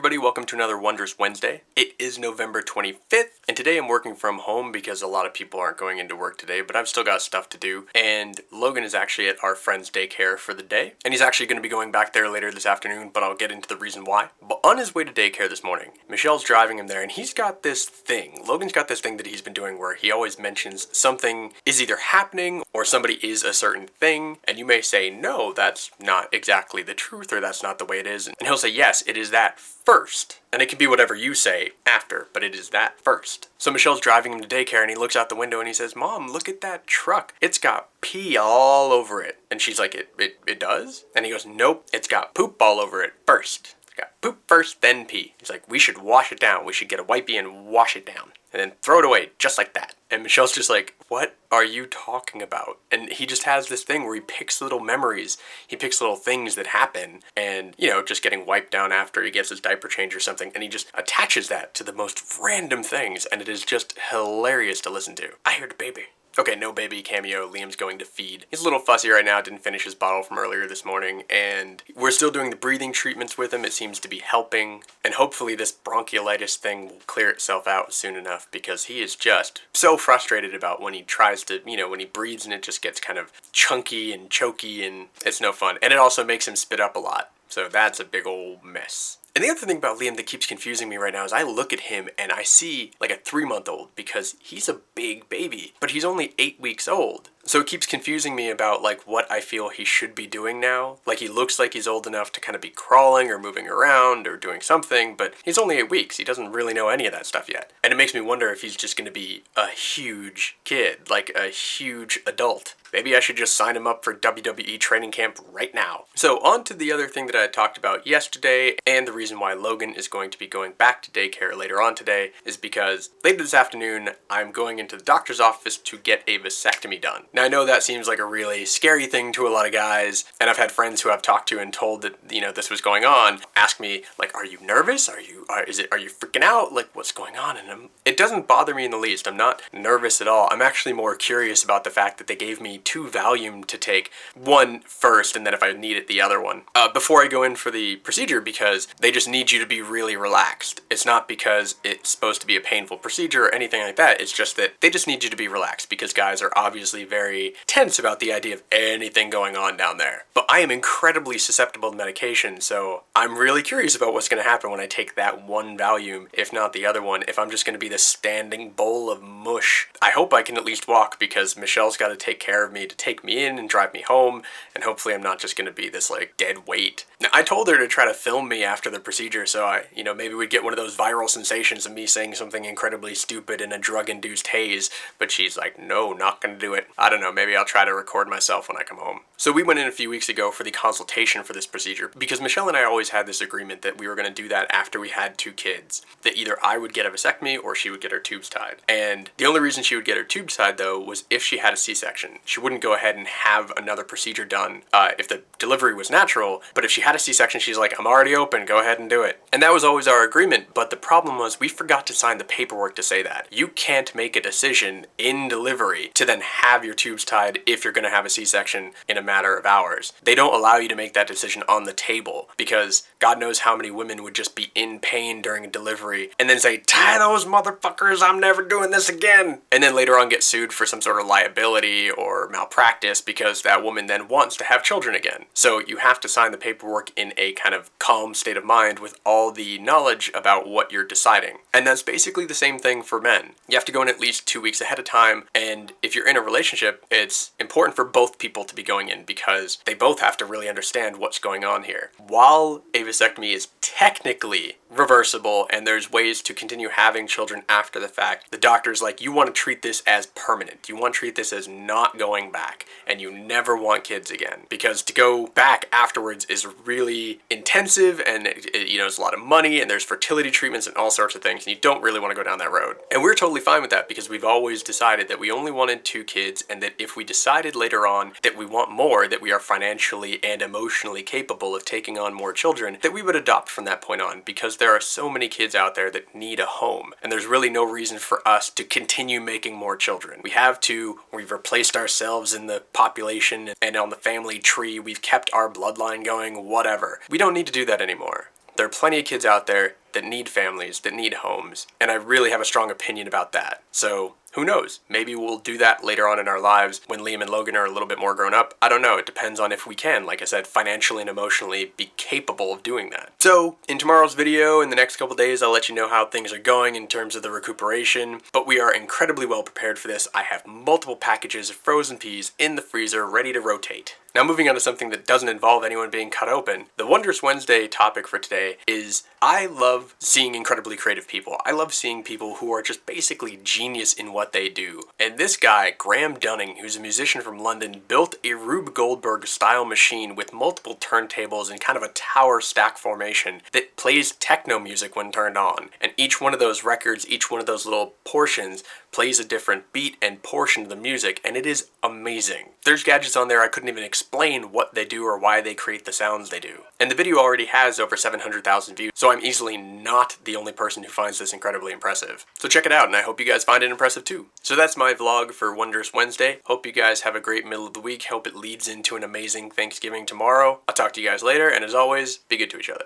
everybody, welcome to another Wondrous Wednesday. It is November 25th, and today I'm working from home because a lot of people aren't going into work today, but I've still got stuff to do, and Logan is actually at our friend's daycare for the day, and he's actually going to be going back there later this afternoon, but I'll get into the reason why. But on his way to daycare this morning, Michelle's driving him there, and he's got this thing. Logan's got this thing that he's been doing where he always mentions something is either happening or somebody is a certain thing, and you may say, no, that's not exactly the truth, or that's not the way it is, and he'll say, yes, it is that first. And it can be whatever you say after, but it is that first. So Michelle's driving him to daycare and he looks out the window and he says, Mom, look at that truck. It's got pee all over it. And she's like, it does? And he goes, nope, it's got poop all over it first. It's got poop first, then pee. He's like, we should wash it down. We should get a wipey and wash it down. And then throw it away just like that. And Michelle's just like, what are you talking about? And he just has this thing where he picks little memories. He picks little things that happen and, just getting wiped down after he gets his diaper change or something. And he just attaches that to the most random things. And it is just hilarious to listen to. I heard a baby. Okay, no baby cameo. Liam's going to feed. He's a little fussy right now. Didn't finish his bottle from earlier this morning. And we're still doing the breathing treatments with him. It seems to be helping. And hopefully this bronchiolitis thing will clear itself out soon enough because he is just so frustrated about when he tries to, when he breathes and it just gets kind of chunky and choky and it's no fun. And it also makes him spit up a lot. So that's a big old mess. And the other thing about Liam that keeps confusing me right now is I look at him and I see like a 3-month-old because he's a big baby, but he's only 8 weeks old. So it keeps confusing me about like what I feel he should be doing now. Like he looks like he's old enough to kind of be crawling or moving around or doing something, but he's only 8 weeks. He doesn't really know any of that stuff yet. And it makes me wonder if he's just going to be a huge kid, like a huge adult. Maybe I should just sign him up for WWE training camp right now. So on to the other thing that I talked about yesterday, and the reason why Logan is going to be going back to daycare later on today is because later this afternoon, I'm going into the doctor's office to get a vasectomy done. Now I know that seems like a really scary thing to a lot of guys, and I've had friends who I've talked to and told that, this was going on, ask me, like, are you nervous? Are you freaking out? Like, what's going on? And it doesn't bother me in the least. I'm not nervous at all. I'm actually more curious about the fact that they gave me 2 Valium to take, one first and then if I need it, the other one, before I go in for the procedure because they just need you to be really relaxed. It's not because it's supposed to be a painful procedure or anything like that. It's just that they just need you to be relaxed because guys are obviously very tense about the idea of anything going on down there. But I am incredibly susceptible to medication, so I'm really curious about what's going to happen when I take that one Valium, if not the other one, if I'm just going to be this standing bowl of mush. I hope I can at least walk because Michelle's got to take care of me to take me in and drive me home, and hopefully I'm not just going to be this like dead weight. Now, I told her to try to film me after the procedure so maybe we'd get one of those viral sensations of me saying something incredibly stupid in a drug-induced haze, but she's like, no, not going to do it. I don't know, maybe I'll try to record myself when I come home. So we went in a few weeks ago for the consultation for this procedure because Michelle and I always had this agreement that we were going to do that after we had 2 kids, that either I would get a vasectomy or she would get her tubes tied. And the only reason she would get her tubes tied though was if she had a C-section. She wouldn't go ahead and have another procedure done if the delivery was natural, but if she had a C-section, she's like, I'm already open, go ahead and do it. And that was always our agreement, but the problem was we forgot to sign the paperwork to say that. You can't make a decision in delivery to then have your tubes tied if you're going to have a C-section in a matter of hours. They don't allow you to make that decision on the table because God knows how many women would just be in pain during a delivery and then say, tie those motherfuckers, I'm never doing this again. And then later on get sued for some sort of liability or malpractice because that woman then wants to have children again. So you have to sign the paperwork in a kind of calm state of mind with all the knowledge about what you're deciding. And that's basically the same thing for men. You have to go in at least 2 weeks ahead of time, and if you're in a relationship, it's important for both people to be going in because they both have to really understand what's going on here. While a vasectomy is technically reversible and there's ways to continue having children after the fact, the doctor's like, you want to treat this as permanent. You want to treat this as not going back, and you never want kids again because to go back afterwards is really intensive and it's a lot of money and there's fertility treatments and all sorts of things, and you don't really want to go down that road. And we're totally fine with that because we've always decided that we only wanted 2 kids and that if we decided later on that we want more, that we are financially and emotionally capable of taking on more children, that we would adopt from that point on because there are so many kids out there that need a home and there's really no reason for us to continue making more children. We've replaced ourselves in the population and on the family tree, we've kept our bloodline going, whatever. We don't need to do that anymore. There are plenty of kids out there that need families, that need homes, and I really have a strong opinion about that. So who knows? Maybe we'll do that later on in our lives when Liam and Logan are a little bit more grown up. I don't know. It depends on if we can, like I said, financially and emotionally be capable of doing that. So in tomorrow's video, in the next couple days, I'll let you know how things are going in terms of the recuperation, but we are incredibly well prepared for this. I have multiple packages of frozen peas in the freezer ready to rotate. Now moving on to something that doesn't involve anyone being cut open, the Wondrous Wednesday topic for today is I love seeing incredibly creative people. I love seeing people who are just basically genius in what they do. And this guy, Graham Dunning, who's a musician from London, built a Rube Goldberg style machine with multiple turntables and kind of a tower stack formation that plays techno music when turned on. And each one of those records, each one of those little portions plays a different beat and portion of the music, and it is amazing. There's gadgets on there I couldn't even explain what they do or why they create the sounds they do. And the video already has over 700,000 views, so I'm easily not the only person who finds this incredibly impressive. So check it out, and I hope you guys find it impressive too. So that's my vlog for Wondrous Wednesday. Hope you guys have a great middle of the week. Hope it leads into an amazing Thanksgiving tomorrow. I'll talk to you guys later, and as always, be good to each other.